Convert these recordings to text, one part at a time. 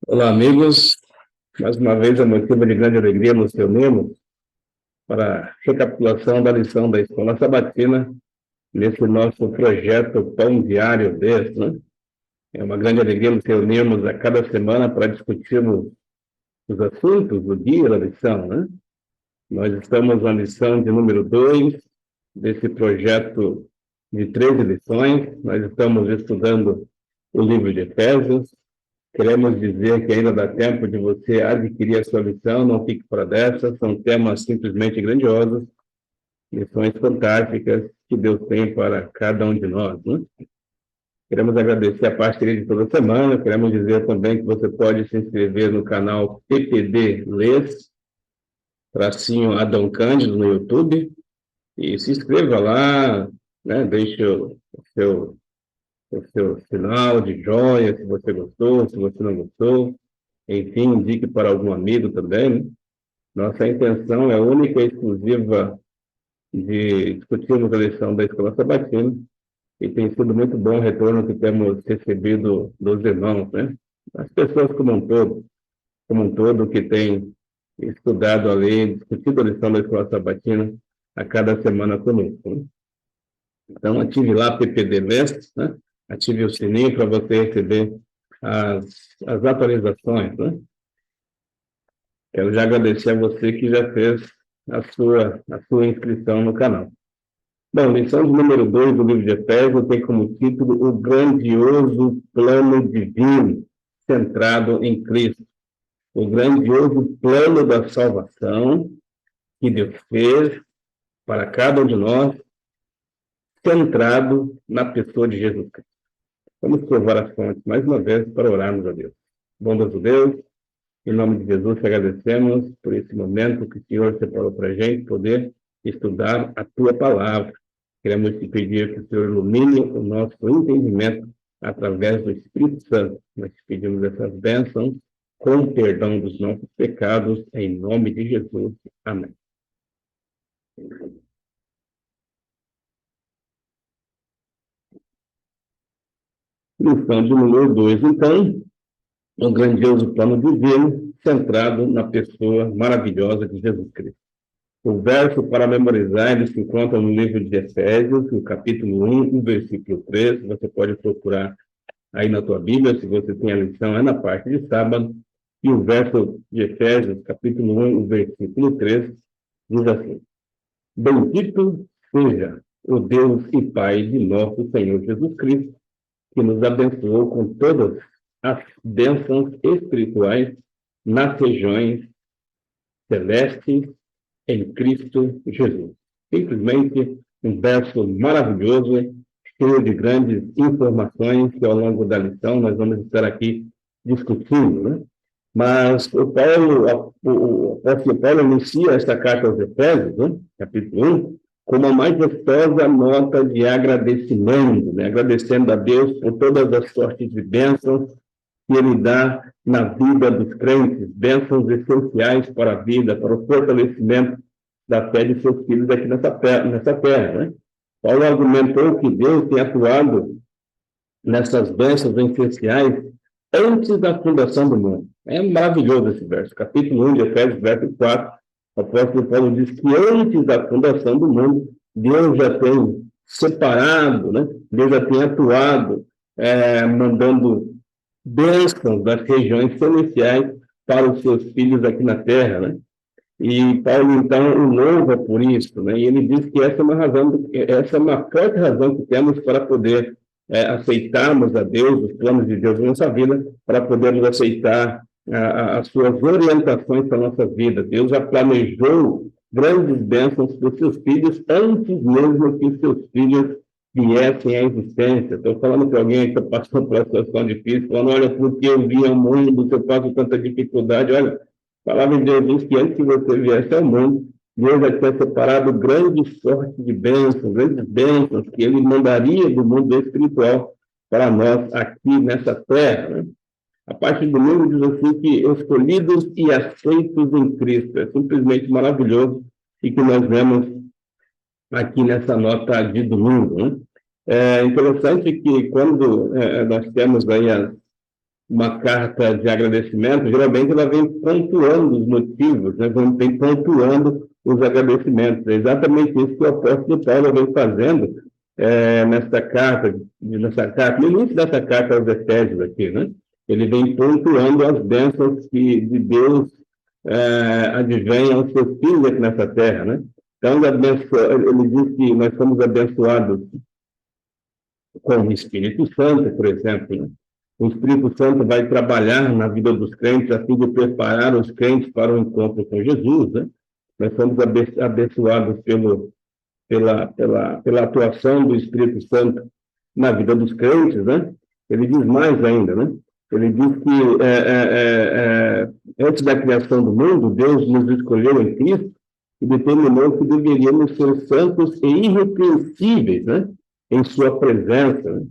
Olá, amigos. Mais uma vez é motivo de grande alegria nos reunirmos para a recapitulação da lição da Escola Sabatina nesse nosso projeto Pão Diário desse, né? É uma grande alegria nos reunirmos a cada semana para discutirmos os assuntos do dia da lição, né? Nós estamos na lição de número 2 desse projeto de 13 lições. Nós estamos estudando o livro de Efésios. Queremos dizer que ainda dá tempo de você adquirir a sua lição, não fique fora dessa, são temas simplesmente grandiosos, lições fantásticas que Deus tem para cada um de nós, né? Queremos agradecer a parceria de toda semana, queremos dizer também que você pode se inscrever no canal PPD Lês, tracinho Adão Cândido no YouTube, e se inscreva lá, né? Deixe o seu sinal de joia, se você gostou, se você não gostou. Enfim, indique para algum amigo também, né? Nossa intenção é única e exclusiva de discutirmos a lição da Escola Sabatina e tem sido muito bom o retorno que temos recebido dos irmãos, né? As pessoas como um todo que têm estudado a lei, discutido a lição da Escola Sabatina a cada semana conosco, né? Então, ative lá PPD Leste, né? Ative o sininho para você receber as atualizações, né? Quero já agradecer a você que já fez a sua inscrição no canal. Bom, lição de número 2 do livro de Efésios tem como título O Grandioso Plano Divino, centrado em Cristo. O grandioso plano da salvação que Deus fez para cada um de nós, centrado na pessoa de Jesus Cristo. Vamos provar as fontes mais uma vez para orarmos a Deus. Bondoso Deus, em nome de Jesus, te agradecemos por esse momento que o Senhor separou para a gente poder estudar a tua palavra. Queremos te pedir que o Senhor ilumine o nosso entendimento através do Espírito Santo. Nós te pedimos essas bênçãos com o perdão dos nossos pecados, em nome de Jesus. Amém. Lição de número 2, então, um grandioso plano divino centrado na pessoa maravilhosa de Jesus Cristo. O verso para memorizar, ele se encontra no livro de Efésios, no capítulo 1, o versículo 3. Você pode procurar aí na tua Bíblia, se você tem a lição, é na parte de sábado. E o verso de Efésios, capítulo 1, o versículo 3, diz assim: Bendito seja o Deus e Pai de nosso Senhor Jesus Cristo, que nos abençoou com todas as bênçãos espirituais nas regiões celestes em Cristo Jesus. Simplesmente um verso maravilhoso, cheio de grandes informações que ao longo da lição nós vamos estar aqui discutindo, né? Mas o apóstolo Paulo inicia esta carta aos Efésios, né? Capítulo 1, com uma majestosa nota de agradecimento, né? Agradecendo a Deus por todas as sortes de bênçãos que ele dá na vida dos crentes, bênçãos essenciais para a vida, para o fortalecimento da fé de seus filhos aqui nessa terra, né? Paulo argumentou que Deus tem atuado nessas bênçãos essenciais antes da fundação do mundo. É maravilhoso esse verso. Capítulo 1 de Efésios, verso 4, o apóstolo Paulo diz que antes da fundação do mundo, Deus já tem separado, né? Deus já tem atuado, mandando bênçãos das regiões celestiais para os seus filhos aqui na terra, né? E Paulo, então, o louva por isso, né? E ele diz que essa é uma forte razão que temos para poder aceitarmos a Deus, os planos de Deus na nossa vida, para podermos aceitar as suas orientações para a nossa vida. Deus já planejou grandes bênçãos para os seus filhos antes mesmo que os seus filhos viessem à existência. Estou falando para alguém que está passando por uma situação difícil, falando, olha, porque eu vi o mundo, se eu passo tanta dificuldade, olha, a palavra de Deus diz que antes que você viesse ao mundo, Deus já tinha separado grande sorte de bênçãos, grandes bênçãos que Ele mandaria do mundo espiritual para nós aqui nessa terra, né? A parte do mundo diz assim que escolhidos e aceitos em Cristo. É simplesmente maravilhoso e que nós vemos aqui nessa nota de domingo, né? É interessante que quando nós temos aí uma carta de agradecimento, geralmente ela vem pontuando os motivos, né? Vem pontuando os agradecimentos. É exatamente isso que o apóstolo Paulo vem fazendo nessa carta, no início dessa carta aos Efésios aqui, né? Ele vem pontuando as bênçãos que de Deus advém aos seus filhos aqui nessa terra, né? Então, ele diz que nós somos abençoados com o Espírito Santo, por exemplo, né? O Espírito Santo vai trabalhar na vida dos crentes a fim de preparar os crentes para o encontro com Jesus, né? Nós somos abençoados pela atuação do Espírito Santo na vida dos crentes, né? Ele diz mais ainda, né? Ele diz que antes da criação do mundo, Deus nos escolheu em Cristo e determinou que deveríamos ser santos e irrepreensíveis, né? Em sua presença, né?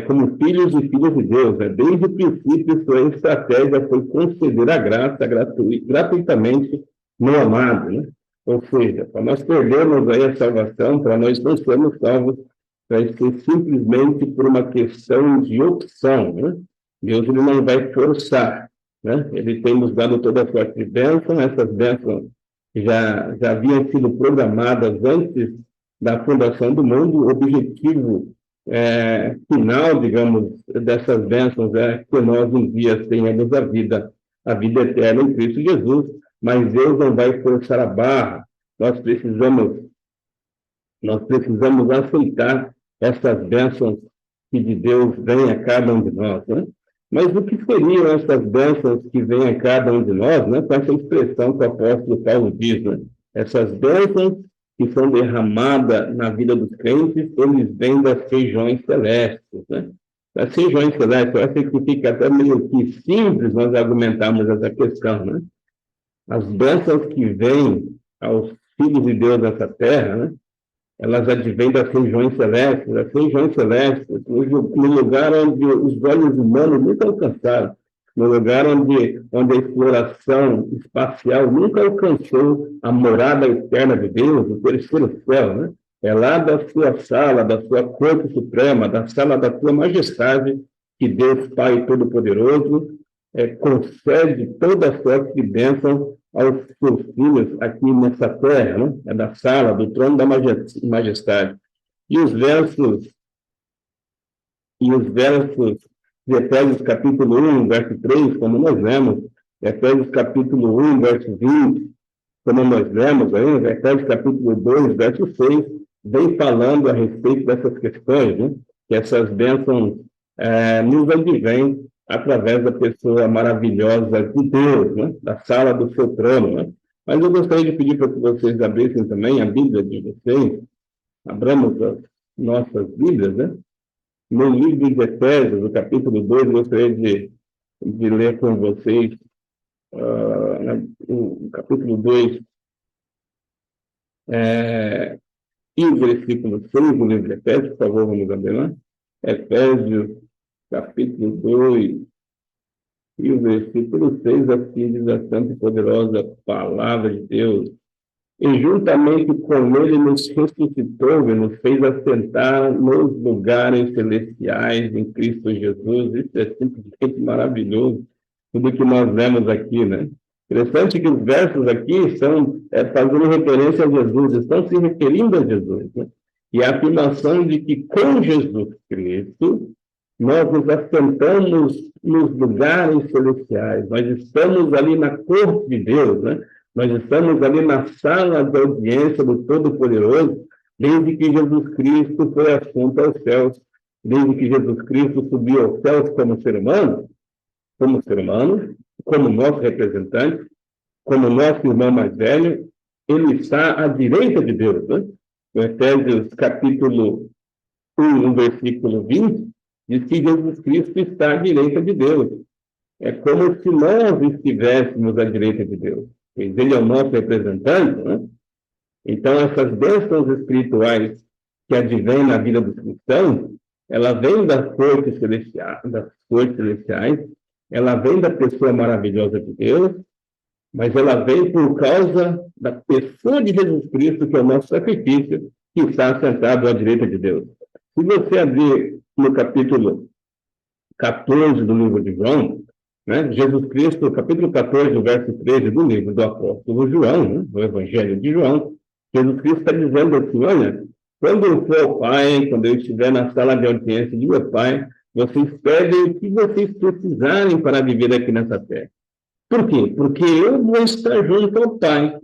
Como filhos e filhas de Deus, né? Desde o princípio, sua estratégia foi conceder a graça gratuitamente no amado, né? Ou seja, para nós perdermos aí a salvação, para nós não sermos salvos, vai ser simplesmente por uma questão de opção, né? Deus ele não vai forçar, né? Ele tem nos dado toda a sorte de bênção, essas bênçãos já haviam sido programadas antes da fundação do mundo. O objetivo final, digamos, dessas bênçãos é que nós um dia tenhamos a vida eterna em Cristo Jesus, mas Deus não vai forçar a barra. Nós precisamos aceitar essas bênçãos que de Deus vêm a cada um de nós, né? Mas o que seriam essas bênçãos que vêm a cada um de nós, né? Com essa expressão que o apóstolo Paulo diz, né? Essas bênçãos que são derramadas na vida dos crentes, eles vêm das regiões celestes, né? Das regiões celestes, eu acho que fica até meio que simples nós argumentarmos essa questão, né? As bênçãos que vêm aos filhos de Deus nessa terra, né? Elas advêm das regiões celestes, no lugar onde os olhos humanos nunca alcançaram, no lugar onde a exploração espacial nunca alcançou a morada eterna de Deus, o terceiro céu, né? É lá da sua sala, da sua corte suprema, da sala da sua majestade, que Deus Pai Todo-Poderoso concede toda a sorte de bênção aos seus filhos aqui nessa terra, né? É da sala, do trono da majestade. E os versos de Efésios capítulo 1, verso 3, como nós lemos, Efésios capítulo 1, verso 20, como nós lemos aí, Efésios capítulo 2, verso 6, vem falando a respeito dessas questões, né? Que essas bênçãos nos advêm através da pessoa maravilhosa de Deus, né? Da sala do seu trono, né? Mas eu gostaria de pedir para que vocês abrissem também a Bíblia de vocês, abramos as nossas Bíblias, né? No livro de Efésios, no capítulo 2, eu gostaria de ler com vocês o capítulo 2, e o versículo 6 do livro de Efésios, por favor, vamos abrir lá. Efésios, capítulo 2, e o versículo 6, assim diz a santa e poderosa palavra de Deus. E juntamente com ele nos ressuscitou e nos fez assentar nos lugares celestiais em Cristo Jesus. Isso é simplesmente maravilhoso, tudo que nós vemos aqui, né? Interessante que os versos aqui estão fazendo referência a Jesus, estão se referindo a Jesus, né? E a afirmação de que com Jesus Cristo nós nos assentamos nos lugares celestiais, nós estamos ali na corte de Deus, né? Nós estamos ali na sala da audiência do Todo-Poderoso, desde que Jesus Cristo foi assunto aos céus, desde que Jesus Cristo subiu aos céus como ser humano, como nosso representante, como nosso irmão mais velho, ele está à direita de Deus, né? Em Efésios capítulo 1, no versículo 20, diz que Jesus Cristo está à direita de Deus. É como se nós estivéssemos à direita de Deus. Pois ele é o nosso representante, né? Então, essas bênçãos espirituais que advêm na vida dos cristãos, ela vem das cortes celestiais, ela vem da pessoa maravilhosa de Deus, mas ela vem por causa da pessoa de Jesus Cristo, que é o nosso sacrifício, que está sentado à direita de Deus. Se você abrir no capítulo 14 do livro de João, né? Jesus Cristo, capítulo 14, verso 13 do livro do apóstolo João, né? Do Evangelho de João, Jesus Cristo está dizendo assim, olha, quando eu for ao Pai, quando eu estiver na sala de audiência de meu Pai, vocês pedem o que vocês precisarem para viver aqui nessa terra. Por quê? Porque eu vou estar junto ao Pai.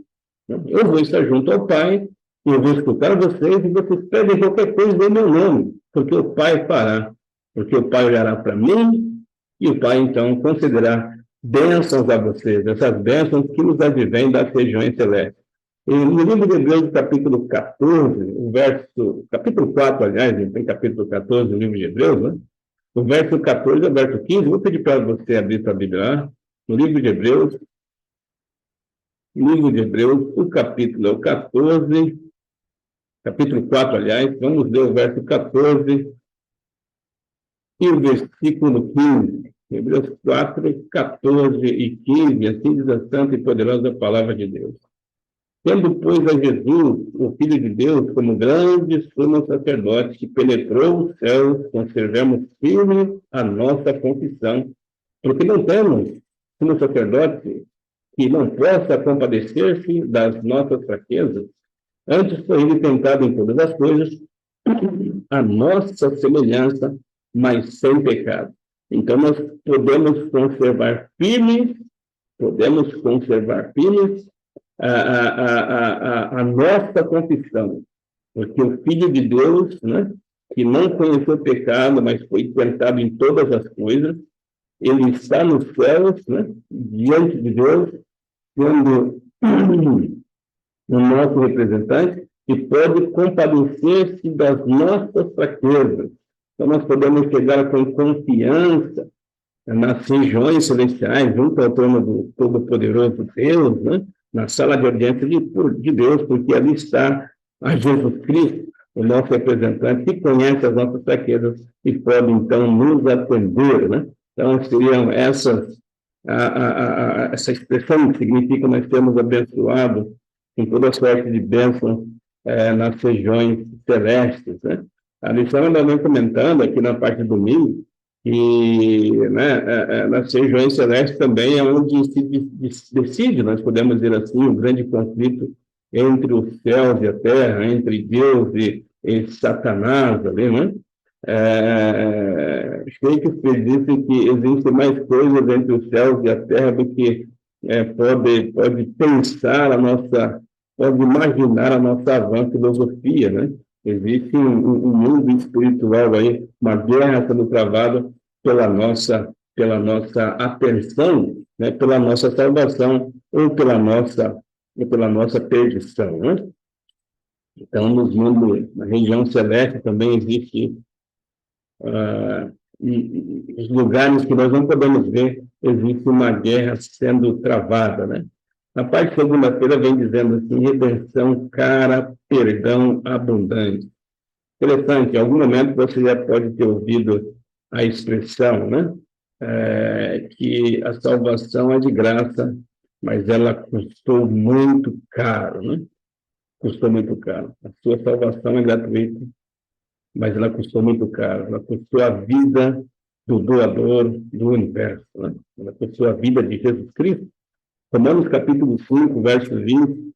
Eu vou estar junto ao Pai, e eu vou escutar vocês, e vocês pedem qualquer coisa em meu nome, porque o Pai fará. Porque o Pai olhará para mim, e o Pai, então, concederá bênçãos a vocês, essas bênçãos que nos advêm das regiões celestes. E no livro de Hebreus, capítulo 14, capítulo 4, aliás, tem capítulo 14 no livro de Hebreus, né? O verso 14 ao verso 15, vou pedir para você abrir sua Bíblia lá, no livro de Hebreus, o capítulo é o 14, capítulo 4, aliás, vamos ler o verso 14 e o versículo 15. Hebreus 4, 14 e 15, assim diz a santa e poderosa palavra de Deus. Tendo, pois, a Jesus, o Filho de Deus, como grande sumo sacerdote que penetrou os céus, conservemos firme a nossa confissão, porque não temos sumo sacerdote que não possa compadecer-se das nossas fraquezas. Antes foi ele tentado em todas as coisas, a nossa semelhança, mas sem pecado. Então, nós podemos conservar firmes a nossa confissão, porque o Filho de Deus, né, que não conheceu pecado, mas foi tentado em todas as coisas, ele está nos céus, né, diante de Deus, sendo o nosso representante, e pode compadecer-se das nossas fraquezas. Então, nós podemos chegar com confiança nas regiões celestiais, junto ao trono do Todo-Poderoso Deus, né? Na sala de audiência de Deus, porque ali está a Jesus Cristo, o nosso representante, que conhece as nossas fraquezas e pode, então, nos atender, né? Então, seriam essa expressão que significa que nós temos abençoado com toda sorte de bênção nas regiões celestes, né? A lição ainda vem comentando aqui na parte do domingo, e né, nas regiões celestes também é onde se decide, nós podemos dizer assim, um grande conflito entre os céus e a terra, entre Deus e Satanás, ali, né? Shakespeare disse que existem mais coisas entre os céus e a terra do que pode pensar pode imaginar a nossa vã filosofia, né? Existe um mundo espiritual aí, uma guerra sendo travada pela nossa atenção, né, pela nossa salvação ou pela nossa perdição, né? Então, na região celeste também existe os lugares que nós não podemos ver, existe uma guerra sendo travada, né? Na parte de segunda-feira vem dizendo assim, redenção cara, perdão abundante. Interessante, em algum momento você já pode ter ouvido a expressão, né? Que a salvação é de graça, mas ela custou muito caro, né? Custou muito caro. A sua salvação é gratuita, mas ela custou muito caro. Ela custou a vida do doador do universo, né? Ela custou a vida de Jesus Cristo. Romanos capítulo 5, verso 20,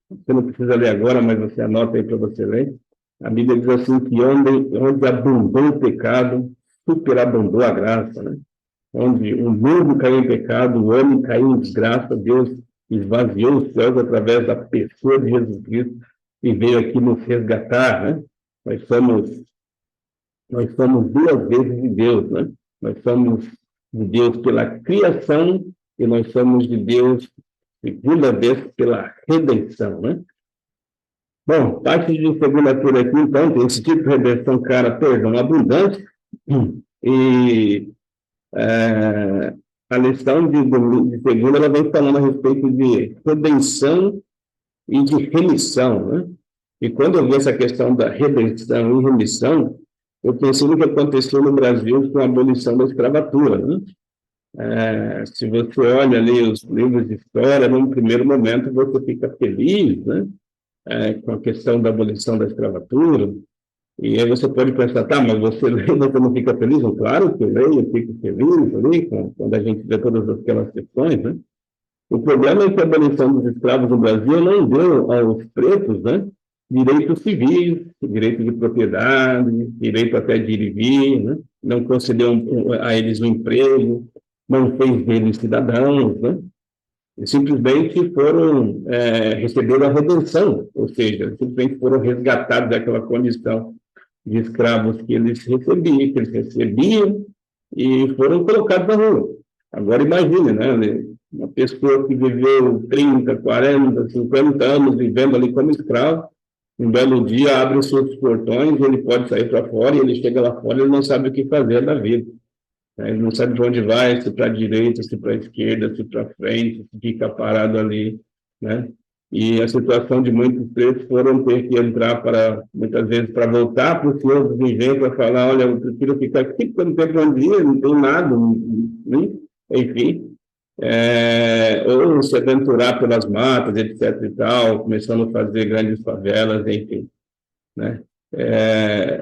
você não precisa ler agora, mas você anota aí para você ler. A Bíblia diz assim que onde abundou o pecado, superabundou a graça, né? Onde o mundo caiu em pecado, o homem caiu em desgraça, Deus esvaziou os céus através da pessoa de Jesus Cristo e veio aqui nos resgatar, né? Nós somos duas vezes de Deus, né? Nós somos de Deus pela criação e nós somos de Deus segunda vez pela redenção, né? Bom, parte de segunda-feira aqui, então, tem esse tipo de redenção, cara, perdão abundante, e a lição de segunda, ela vem falando a respeito de redenção e de remissão, né? E quando eu vi essa questão da redenção e remissão, eu pensei no que aconteceu no Brasil com a abolição da escravatura, né? Se você olha ali os livros de história, num primeiro momento você fica feliz, né? Com a questão da abolição da escravatura, E aí você pode pensar, tá, mas você lê, você não fica feliz? Não, claro que eu leio, eu fico feliz ali, quando a gente vê todas aquelas questões, né? O problema é que a abolição dos escravos no Brasil não deu aos pretos, né, direitos civis, direito de propriedade, direito até de ir e vir, né? Não concedeu a eles um emprego, não fez deles cidadãos, né? E simplesmente foram receberam a redenção, ou seja, simplesmente foram resgatados daquela condição de escravos que eles recebiam e foram colocados na rua. Agora imagine, né, uma pessoa que viveu 30, 40, 50 anos vivendo ali como escravo, um belo dia abre os seus portões, ele pode sair para fora e ele chega lá fora e ele não sabe o que fazer da vida. Ele não sabe para onde vai, se para a direita, se para a esquerda, se para frente, se fica parado ali, né? E a situação de muitos pretos foram ter que entrar muitas vezes, para voltar para os seus viver, para falar, olha, eu prefiro ficar aqui porque não tem para onde ir, não tem nada, né? Enfim, ou se aventurar pelas matas, etc e tal, começando a fazer grandes favelas, enfim, né?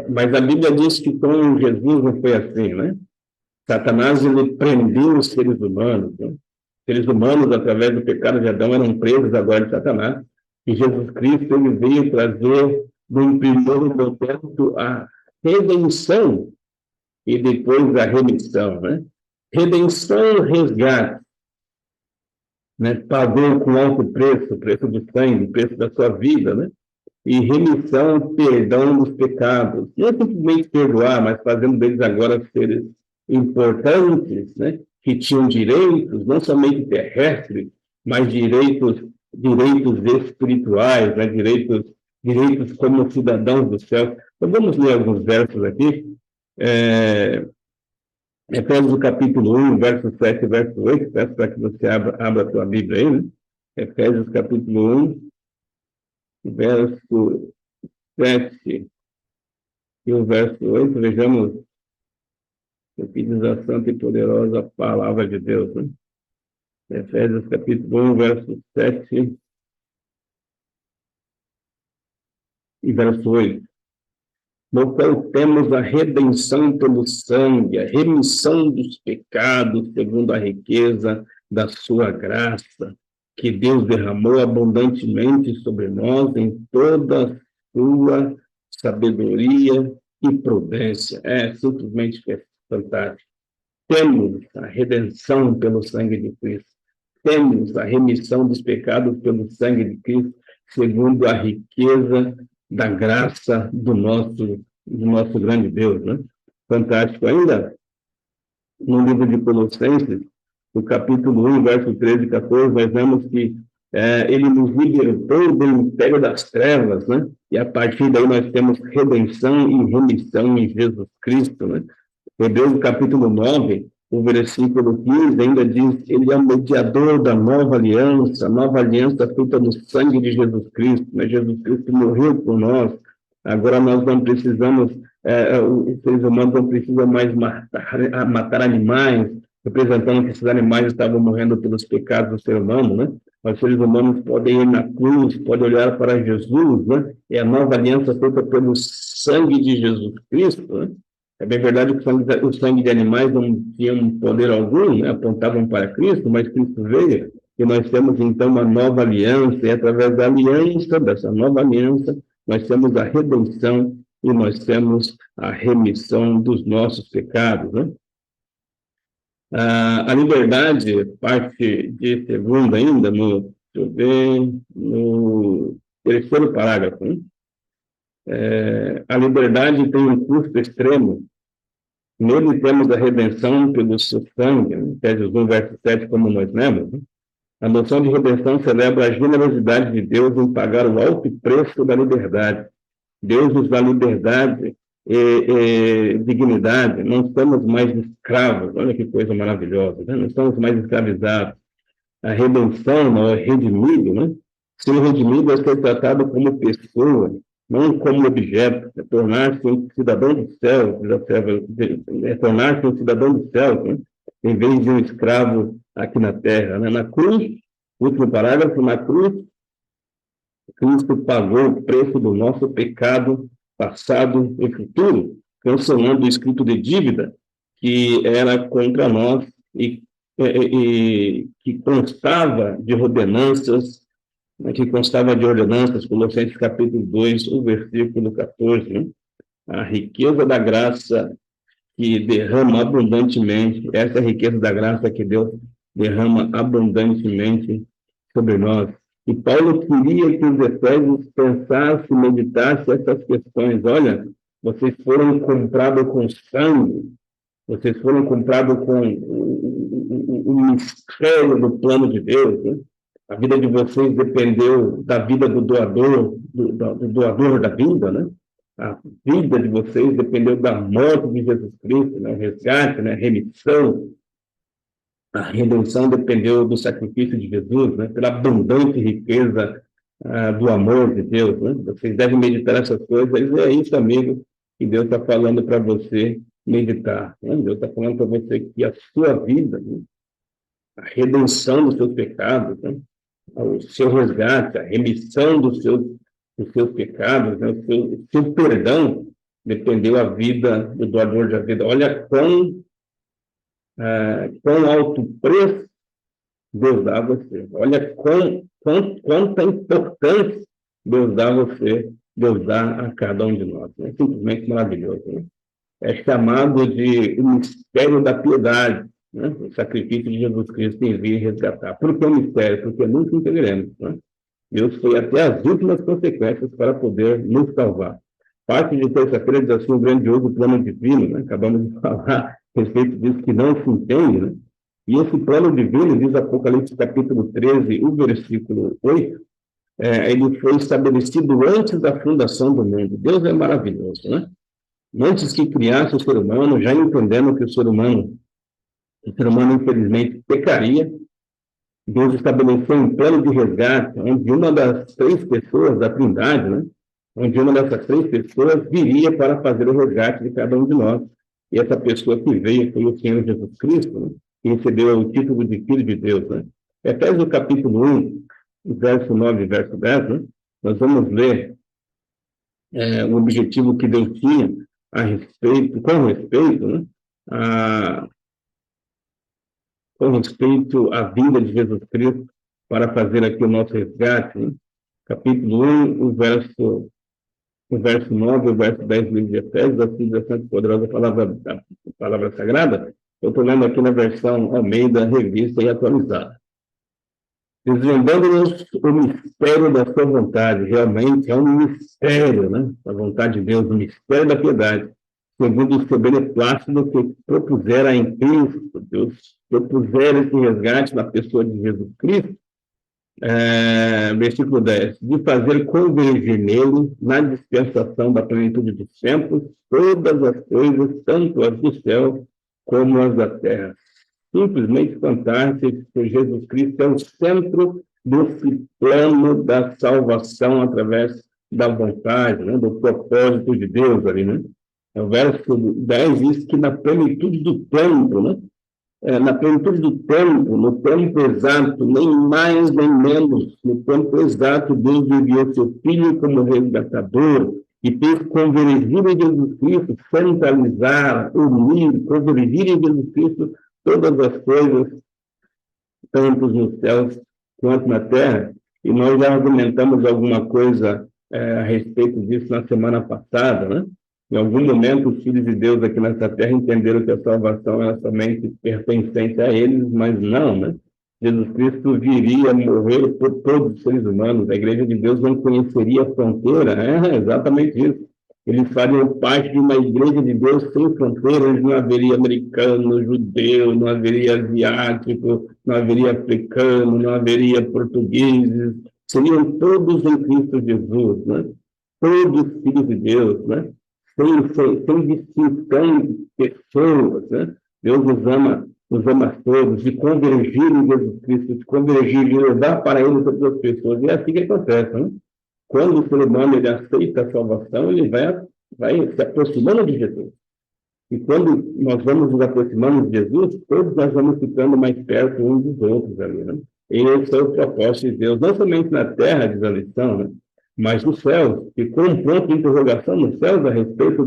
Mas a Bíblia diz que com Jesus não foi assim, né? Satanás, ele prendeu os seres humanos, né? Os seres humanos, através do pecado de Adão, eram presos agora de Satanás. E Jesus Cristo, ele veio trazer, no primeiro momento, a redenção e depois a remissão, né? Redenção, resgate, né? Pagou com alto preço, o preço do sangue, o preço da sua vida, né? E remissão, perdão dos pecados. Não é simplesmente perdoar, mas fazendo deles agora seres importantes, né? Que tinham direitos, não somente terrestres, mas direitos espirituais, né? Direitos como cidadãos do céu. Então, vamos ler alguns versos aqui. Efésios capítulo 1, verso 7 e verso 8. Peço para que você abra a sua Bíblia aí, né? Efésios capítulo 1, verso 7 e o verso 8, vejamos o que diz a santa e poderosa palavra de Deus, né? Efésios capítulo 1, verso 7 e verso 8. No qual temos a redenção pelo sangue, a remissão dos pecados, segundo a riqueza da sua graça, que Deus derramou abundantemente sobre nós em toda a sua sabedoria e prudência. É simplesmente fantástico. Temos a redenção pelo sangue de Cristo. Temos a remissão dos pecados pelo sangue de Cristo, segundo a riqueza da graça do nosso grande Deus, né? Fantástico. Ainda no livro de Colossenses, no capítulo 1, verso 13 e 14, nós vemos que ele nos libertou do império das trevas, né? E a partir daí nós temos redenção e remissão em Jesus Cristo, né? Hebreus capítulo 9, o versículo 15 ainda diz, ele é o mediador da nova aliança feita no sangue de Jesus Cristo, né? Jesus Cristo morreu por nós, agora nós não precisamos, os seres humanos não precisam mais matar animais, representando que esses animais estavam morrendo pelos pecados do ser humano, né? Os seres humanos podem ir na cruz, podem olhar para Jesus, né? É a nova aliança feita pelo sangue de Jesus Cristo, né? É bem verdade que o sangue de animais não tinha poder algum, né? Apontavam para Cristo, mas Cristo veio e nós temos então uma nova aliança, e através da aliança, dessa nova aliança, nós temos a redenção e nós temos a remissão dos nossos pecados, né? A liberdade, parte de segunda ainda, deixa eu ver, no terceiro parágrafo, né? A liberdade tem um custo extremo. Nele temos a redenção pelo seu sangue, Efésios 1, verso 7, como nós lemos, né? A noção de redenção celebra a generosidade de Deus em pagar o alto preço da liberdade. Deus nos dá liberdade e dignidade, não estamos mais escravos, olha que coisa maravilhosa, né? Não estamos mais escravizados. A redenção, não é redimido, né? Ser redimido é ser tratado como pessoa, não como objeto, é tornar-se um cidadão do céu, é tornar-se um cidadão do céu, né? Em vez de um escravo aqui na terra, né? Na cruz, último parágrafo, na cruz, Cristo pagou o preço do nosso pecado passado e futuro, cancelando o escrito de dívida que era contra nós e que constava de ordenanças, né, Colossenses capítulo 2, o versículo 14, né? A riqueza da graça que derrama abundantemente, essa é a riqueza da graça que Deus derrama abundantemente sobre nós. E Paulo queria que os efésios pensassem, meditassem essas questões. Olha, vocês foram comprados com sangue, vocês foram comprados com o mistério do plano de Deus, né? A vida de vocês dependeu da vida do doador, do doador da vida, né? A vida de vocês dependeu da morte de Jesus Cristo, né? O resgate, né? A remissão, a redenção dependeu do sacrifício de Jesus, né? Pela abundante riqueza do amor de Deus, né? Vocês devem meditar essas coisas, e é isso, amigo, que Deus está falando para você meditar, né? Deus está falando para você que a sua vida, né? A redenção dos seus pecados, né? O seu resgate, a remissão dos seus pecados, né? O seu perdão dependeu a vida do doador da vida. Olha quão alto preço Deus dá a você. Olha quanta importância Deus dá a você, Deus dá a cada um de nós. É simplesmente maravilhoso, né? É chamado de o mistério da piedade, né? O sacrifício de Jesus Cristo em vir resgatar. Por que o mistério? Porque nunca entenderemos, né? Deus foi até as últimas consequências para poder nos salvar. Parte de terça-feira diz assim, o grandioso plano divino, né? Acabamos de falar a respeito disso que não se entende, né? E esse plano divino, diz Apocalipse capítulo 13, o versículo 8, ele foi estabelecido antes da fundação do mundo. Deus é maravilhoso, né? Antes que criasse o ser humano, já entendendo que o ser humano, infelizmente, pecaria, Deus estabeleceu um plano de resgate, onde uma das três pessoas da Trindade, né? Onde uma dessas três pessoas viria para fazer o resgate de cada um de nós. E essa pessoa que veio foi o Senhor Jesus Cristo, né? Que recebeu o título de Filho de Deus, né? Efésios capítulo 1, verso 9 e verso 10, né? Nós vamos ler o objetivo que Deus tinha com respeito, né? Com respeito à vinda de Jesus Cristo para fazer aqui o nosso resgate, né? Capítulo 1, o verso 9, o verso 10 do livro de Efésios, assim, bastante poderosa palavra sagrada. Eu estou lendo aqui na versão Almeida, revista e atualizada. Desvendando-nos o mistério da sua vontade, realmente é um mistério, né? A vontade de Deus, o mistério da piedade, segundo o seu beneplácito que propusera em Cristo. Deus propusera esse resgate na pessoa de Jesus Cristo, versículo 10, de fazer convergir nele, na dispensação da plenitude dos tempos, todas as coisas, tanto as do céu como as da terra. Simplesmente fantástico, que Jesus Cristo é o centro desse plano da salvação através da vontade, né, do propósito de Deus ali, né? O verso 10 diz que na plenitude do tempo, né? Na plenitude do tempo, no tempo exato, nem mais nem menos, no tempo exato, Deus enviou seu Filho como resgatador e fez convergir em Jesus Cristo, centralizar, unir, convergir em Jesus Cristo todas as coisas, tanto nos céus quanto na terra. E nós já argumentamos alguma coisa a respeito disso na semana passada, né? Em algum momento, os filhos de Deus aqui nessa terra entenderam que a salvação era somente pertencente a eles, mas não, né? Jesus Cristo viria morrer por todos os seres humanos. A igreja de Deus não conheceria fronteira, é exatamente isso. Eles fariam parte de uma igreja de Deus sem fronteiras, não haveria americano, judeu, não haveria asiático, não haveria africano, não haveria portugueses, seriam todos em Cristo Jesus, né? Todos filhos de Deus, né? Sem distinção de pessoas, né? Deus nos ama todos, de convergir em Jesus Cristo, de convergir e levar para Ele todas as pessoas. E é assim que acontece, né? Quando o ser humano ele aceita a salvação, ele vai se aproximando de Jesus. E quando nós vamos nos aproximando de Jesus, todos nós vamos ficando mais perto uns dos outros ali, né? E esse é o propósito de Deus, não somente na terra, diz a lição, né? mas nos céus, ficou um ponto de interrogação nos céus a respeito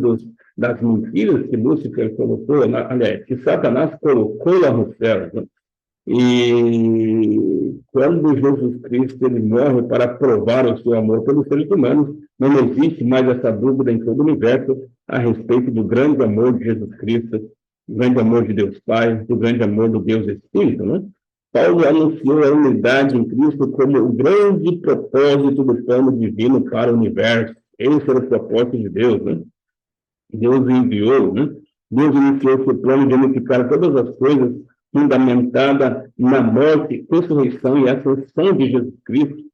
das mentiras que Lúcifer colocou, aliás, que Satanás colocou lá nos céus, né? E quando Jesus Cristo ele morre para provar o seu amor pelos seres humanos, não existe mais essa dúvida em todo o universo a respeito do grande amor de Jesus Cristo, do grande amor de Deus Pai, do grande amor do Deus Espírito, né? Paulo anunciou a unidade em Cristo como o grande propósito do plano divino para o universo. Esse era o propósito de Deus, né? Deus enviou, né? Deus iniciou esse plano de unificar todas as coisas fundamentada na morte, ressurreição e ascensão de Jesus Cristo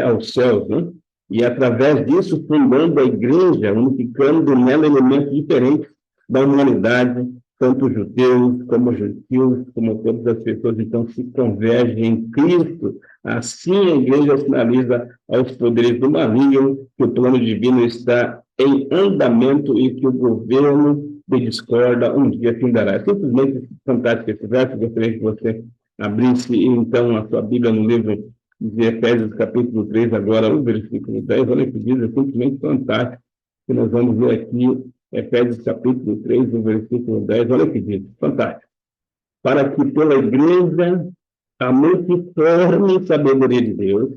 aos céus, né? E através disso fundando a igreja, unificando nela elementos diferentes da humanidade, tanto judeus como gentios, como todas as pessoas, então, se convergem em Cristo. Assim, a igreja sinaliza aos poderes do maligno que o plano divino está em andamento e que o governo de discorda um dia findará. É simplesmente fantástico esse verso. Gostaria que você abrisse, então, a sua Bíblia no livro de Efésios, capítulo 3, agora, o versículo 10. Olha que diz, é simplesmente fantástico, que nós vamos ver aqui Efésios capítulo 3, no versículo 10, olha o que diz, fantástico. Para que pela igreja a multiforme sabedoria de Deus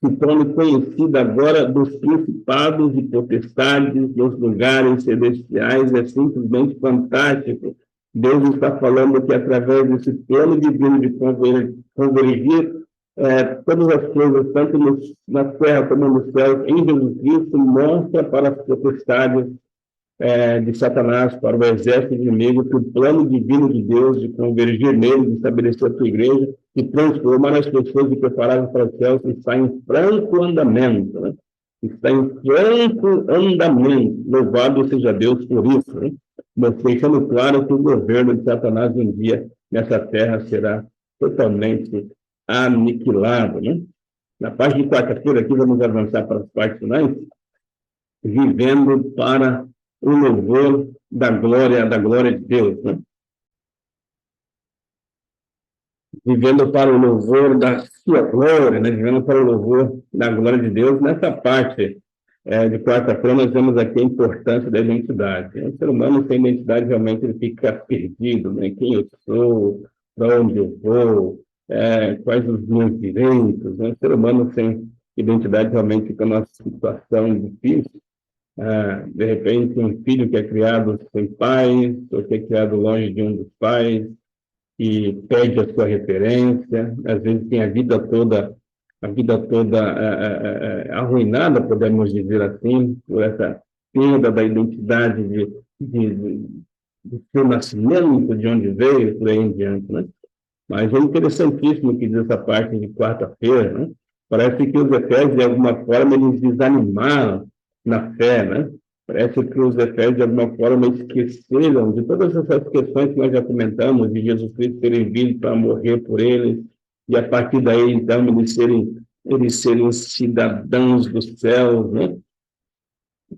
se torne conhecida agora dos principados e potestades dos lugares celestiais, é simplesmente fantástico. Deus está falando que através desse plano divino de convergir todas as coisas, tanto na terra como nos céus, em Jesus Cristo, mostra para as potestades de Satanás, para o exército inimigo, que o plano divino de Deus de convergir nele, de estabelecer a sua igreja, e transformar as pessoas e prepará-las para os céus, está em franco andamento, né? Está em franco andamento. Louvado seja Deus por isso, né? Mas deixando claro que o governo de Satanás um dia nessa terra será totalmente aniquilado, né? Na parte de quarta-feira, aqui vamos avançar para as partes finais, vivendo para o louvor da glória de Deus, né? Vivendo para o louvor da sua glória, né? Vivendo para o louvor da glória de Deus. Nessa parte de quarta-feira, nós vemos aqui a importância da identidade. O ser humano sem identidade, realmente, ele fica perdido, né? Quem eu sou, para onde eu vou, quais os meus direitos, né? O ser humano sem identidade, realmente, fica numa situação difícil. De repente, um filho que é criado sem pais, ou que é criado longe de um dos pais, e perde a sua referência, às vezes tem a vida toda arruinada, podemos dizer assim, por essa perda da identidade de seu nascimento, de onde veio, por aí em diante, né? Mas é interessantíssimo que diz essa parte de quarta-feira, né? Parece que os Efésios, de alguma forma, eles desanimaram na fé, né? Parece que os Efésios, de alguma forma, esqueceram de todas essas questões que nós já comentamos, de Jesus Cristo terem vindo para morrer por eles, e a partir daí, então, eles serem cidadãos dos céus, né?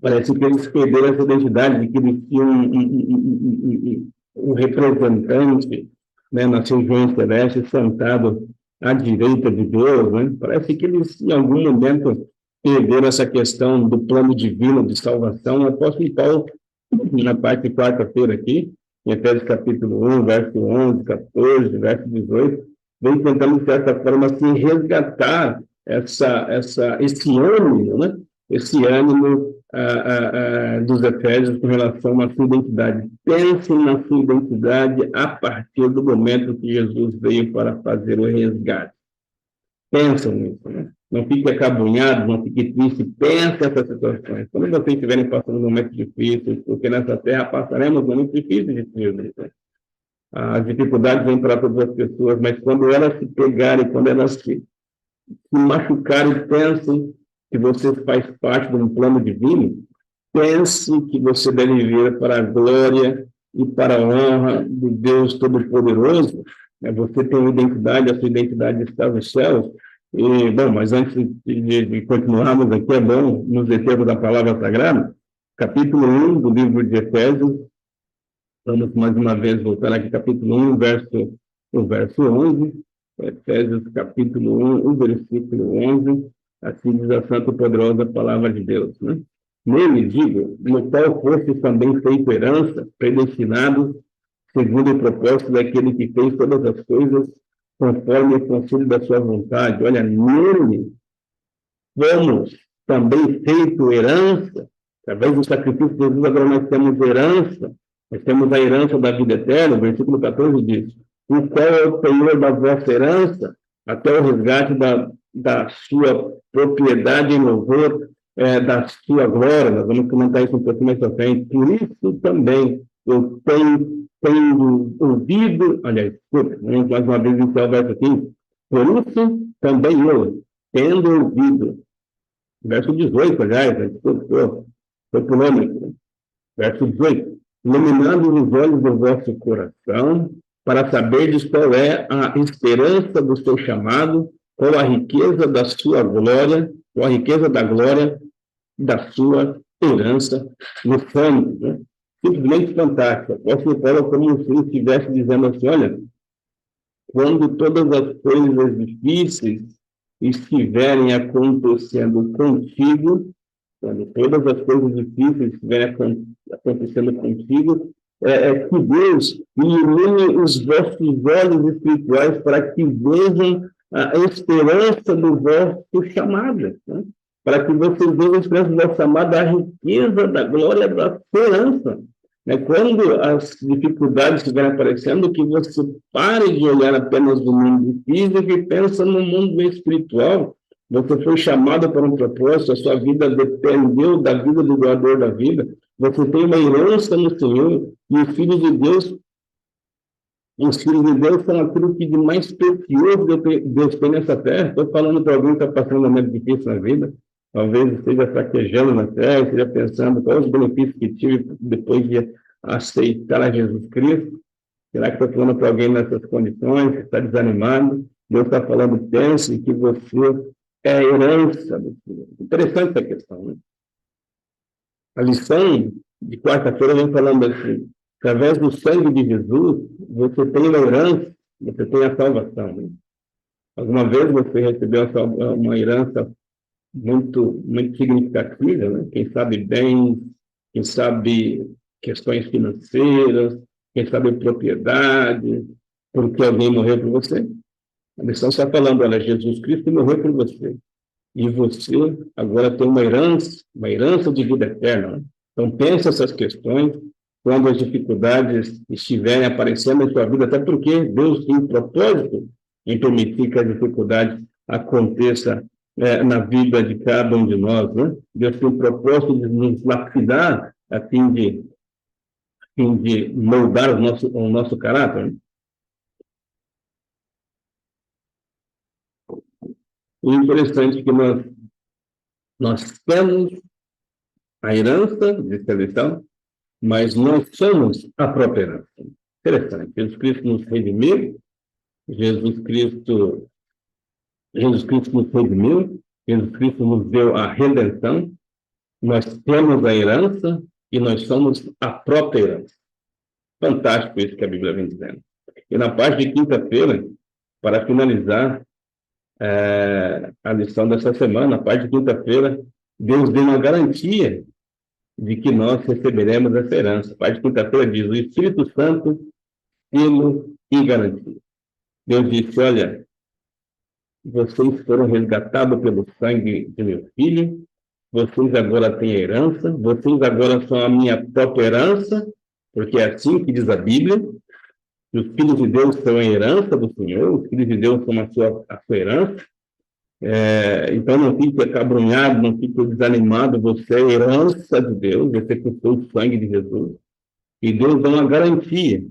Parece que eles perderam essa identidade de que eles tinham um representante, né, nas regiões celestes, sentado à direita de Deus, né? Parece que eles, em algum momento, perderam essa questão do plano divino de salvação. O apóstolo Paulo, na parte de quarta-feira aqui, em Efésios capítulo 1, verso 11, 14, verso 18, vem tentando, de certa forma, assim, resgatar esse ânimo, né? Esse ânimo dos Efésios com relação à sua identidade. Pensem na sua identidade a partir do momento que Jesus veio para fazer o resgate. Pensam nisso, né? Não fique acabunhado, não fique triste, pense nessas situações. Quando vocês estiverem passando momentos difíceis, porque nessa terra passaremos momentos difíceis de vida. As dificuldades vêm para todas as pessoas, mas quando elas se pegarem, quando elas se machucarem, pensem que você faz parte de um plano divino, pense que você deve viver para a glória e para a honra do Deus Todo-Poderoso. Você tem uma identidade, a sua identidade está nos céus. E, bom, mas antes de continuarmos aqui, é bom nos determos da palavra sagrada, capítulo 1 do livro de Efésios, vamos mais uma vez voltar aqui, capítulo 1, o verso 11, Efésios capítulo 1, o versículo 11, Assim diz a santa e poderosa palavra de Deus, né? Nele, digo, no qual fosse também feito herança, predestinado, segundo o propósito daquele que fez todas as coisas, conforme o conselho da sua vontade. Olha, nele fomos também feito herança, através do sacrifício de Jesus, agora nós temos herança, nós temos a herança da vida eterna, o versículo 14 diz, o qual é o Senhor da vossa herança, até o resgate da sua propriedade em louvor, da sua glória. Nós vamos comentar isso um pouco mais à frente. Por isso também eu tenho ouvido, aliás, mais uma vez em o verso 15, por isso também eu, tendo ouvido, verso 18, aliás, foi polêmico, verso 18, iluminando os olhos do vosso coração, para saberdes qual é a esperança do seu chamado, qual a riqueza da sua glória, qual a riqueza da glória da sua herança no santo, né? Simplesmente fantástico. O apóstolo Paulo, como se estivesse dizendo assim, olha, quando todas as coisas difíceis estiverem acontecendo contigo, quando todas as coisas difíceis estiverem acontecendo contigo, que Deus ilumine os vossos olhos espirituais para que vejam a esperança do vosso chamado, né? Para que vocês vejam a esperança do vosso chamado, a riqueza da glória da esperança. Quando as dificuldades estiverem aparecendo, que você pare de olhar apenas no mundo físico e pense no mundo espiritual. Você foi chamado para um propósito, a sua vida dependeu da vida do doador da vida. Você tem uma herança no Senhor e os filhos de Deus são aquilo que de mais precioso Deus tem nessa terra. Estou falando para alguém que está passando um momento difícil na vida, talvez esteja fraquejando na terra, esteja pensando quais os benefícios que tive depois de aceitar a Jesus Cristo. Será que estou falando para alguém nessas condições, que está desanimado? Deus está falando, pense que você é a herança do Senhor. Interessante essa questão, né? A lição de quarta-feira vem falando assim, através do sangue de Jesus, você tem a herança, você tem a salvação, né? Alguma vez você recebeu uma herança muito, muito significativa, né? Quem sabe bens, quem sabe questões financeiras, quem sabe propriedade, porque alguém morreu por você. A lição está falando, olha, Jesus Cristo morreu por você. E você agora tem uma herança de vida eterna, né? Então, pense essas questões quando as dificuldades estiverem aparecendo em sua vida, até porque Deus tem um propósito em permitir que a dificuldade aconteça na vida de cada um de nós, né? Deus tem um propósito de nos lapidar a fim de moldar o nosso caráter, né? E interessante que nós temos a herança de seleção, mas nós somos a própria herança. Interessante. Jesus Cristo nos redimiu, Jesus Cristo nos redimiu, Jesus Cristo nos deu a redenção, nós temos a herança e nós somos a própria herança. Fantástico isso que a Bíblia vem dizendo. E na parte de quinta-feira, para finalizar a lição dessa semana, na parte de quinta-feira, Deus deu uma garantia de que nós receberemos essa herança. A parte de quinta-feira diz, o Espírito Santo, selo e garantia. Deus disse, olha, vocês foram resgatados pelo sangue de meu filho, vocês agora têm herança, vocês agora são a minha própria herança, porque é assim que diz a Bíblia, os filhos de Deus são a herança do Senhor, os filhos de Deus são a sua herança. Então não fique acabrunhado, não fique desanimado, você é herança de Deus, você custou o sangue de Jesus, e Deus dá uma garantia.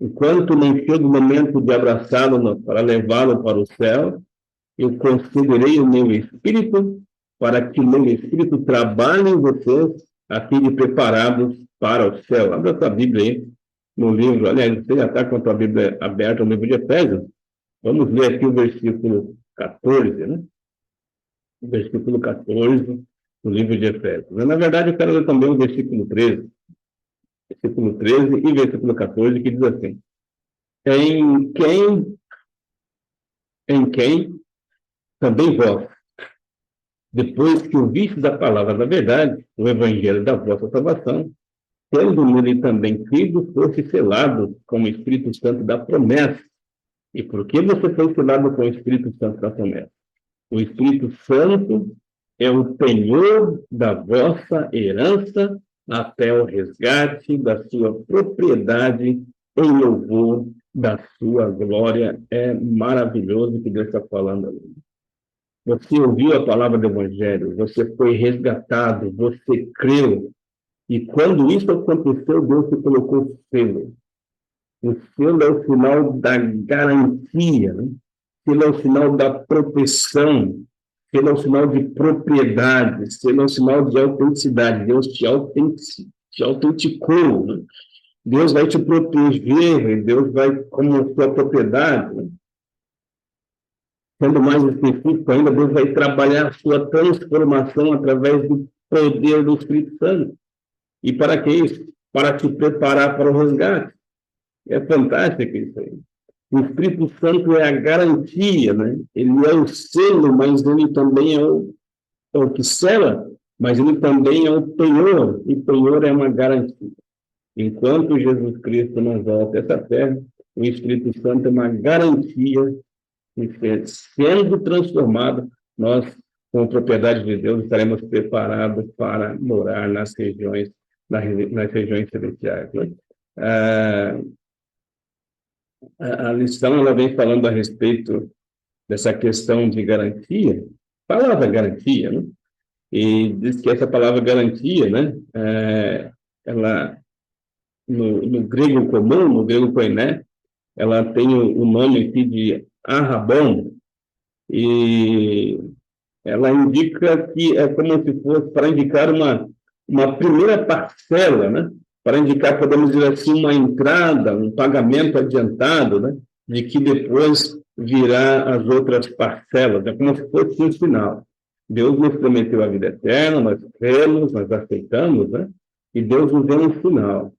Enquanto não chega o momento de abraçá-lo para levá-lo para o céu, eu concederei o meu Espírito para que o meu Espírito trabalhe em vocês a fim de prepará-los para o céu. Abra sua Bíblia aí no livro, aliás, você já está com a sua Bíblia aberta no livro de Efésios. Vamos ler aqui o versículo 14, né? O versículo 14 do livro de Efésios. Na verdade, eu quero ler também o versículo 13. Versículo 13 e versículo 14, que diz assim, em quem também vós, depois que ouviste a palavra da verdade, o evangelho da vossa salvação, tendo nele também crido, fosse selado com o Espírito Santo da promessa. E por que você foi selado com o Espírito Santo da promessa? O Espírito Santo é o penhor da vossa herança até o resgate da sua propriedade em louvor da sua glória. É maravilhoso o que Deus está falando ali. Você ouviu a palavra do Evangelho, você foi resgatado, você creu. E quando isso aconteceu, Deus te colocou selo. O selo é o sinal da garantia, né? O selo é o sinal da proteção, selo é o sinal de propriedade, selo é o sinal de autenticidade. Deus te autenticou, né? Deus vai te proteger, Deus vai como sua propriedade, né? Sendo mais específico ainda, Deus vai trabalhar a sua transformação através do poder do Espírito Santo. E para que isso? Para te preparar para o resgate. É fantástico isso aí. O Espírito Santo é a garantia, né? Ele é o selo, mas ele também é o que sela, mas ele também é o penhor, e penhor é uma garantia. Enquanto Jesus Cristo não volta a essa terra, o Espírito Santo é uma garantia de sendo transformado, nós, como propriedade de Deus, estaremos preparados para morar nas regiões celestiais, né? A lição ela vem falando a respeito dessa questão de garantia, palavra garantia, né? E diz que essa palavra garantia, né, ela no grego comum, no grego koiné, ela tem o nome aqui de arrabon, e ela indica que é como se fosse para indicar uma primeira parcela, né? Para indicar, podemos dizer assim, uma entrada, um pagamento adiantado, né? De que depois virá as outras parcelas, é como se fosse um sinal. Deus nos prometeu a vida eterna, nós cremos, nós aceitamos, né? E Deus nos deu um sinal.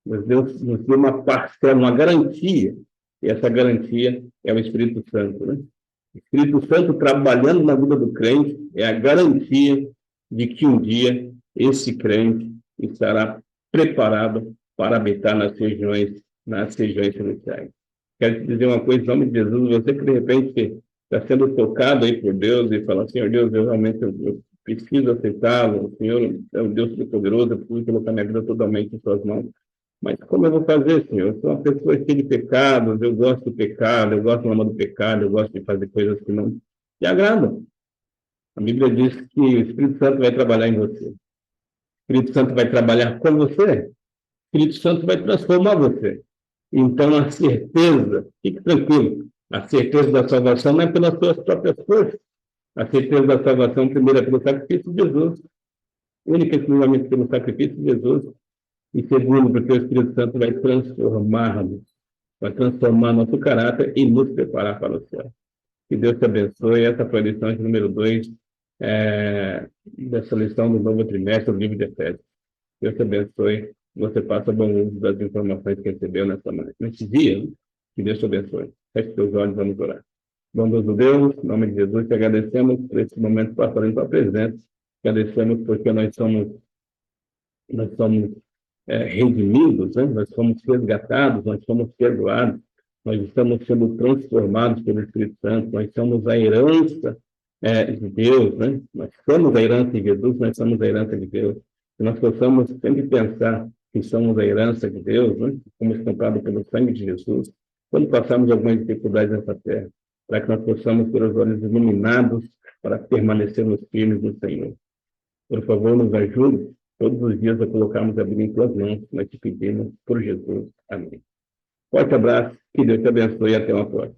Deus nos deu uma parcela, uma garantia, e essa garantia é o Espírito Santo, né? O Espírito Santo trabalhando na vida do crente é a garantia de que um dia esse crente estará preparado para habitar nas regiões celestiais. Quero te dizer uma coisa, em nome de Jesus, você que de repente está sendo tocado aí por Deus e fala, Senhor Deus, eu realmente eu preciso aceitá-lo, o Senhor é um Deus Todo-Poderoso, eu preciso colocar minha vida totalmente em suas mãos. Mas como eu vou fazer, Senhor? Eu sou uma pessoa cheia de pecados, eu gosto do pecado, eu gosto do amor do pecado, eu gosto de fazer coisas que não te agradam. A Bíblia diz que o Espírito Santo vai trabalhar em você. O Espírito Santo vai trabalhar com você. O Espírito Santo vai transformar você. Então, a certeza, fique tranquilo, a certeza da salvação não é pelas suas próprias forças. A certeza da salvação, primeiro, é pelo sacrifício de Jesus. Única e exclusivamente pelo sacrifício de Jesus. E segundo, porque o Espírito Santo vai transformar nosso caráter e nos preparar para o céu. Que Deus te abençoe. Essa foi a lição de número 2 dessa lição do novo trimestre do livro de Efésios. Deus te abençoe. Você faça bom uso das informações que recebeu nesse dia. Né? Que Deus te abençoe. Feche seus olhos, vamos orar. Bondoso Deus, em nome de Jesus, te agradecemos por esse momento passado em tua presença. Agradecemos porque nós somos redimidos, né? Nós somos resgatados, nós somos perdoados, nós estamos sendo transformados pelo Espírito Santo, nós somos a herança de Deus, né? Nós somos a herança de Jesus, nós somos a herança de Deus. E nós possamos sempre pensar que somos a herança de Deus, né? Fomos comprados pelo sangue de Jesus, quando passarmos algumas dificuldades nessa terra, para que nós possamos ter os olhos iluminados para permanecermos firmes no Senhor. Por favor, nos ajude todos os dias a colocarmos a Bíblia em tuas mãos, nós te pedimos por Jesus. Amém. Forte abraço, que Deus te abençoe e até uma próxima.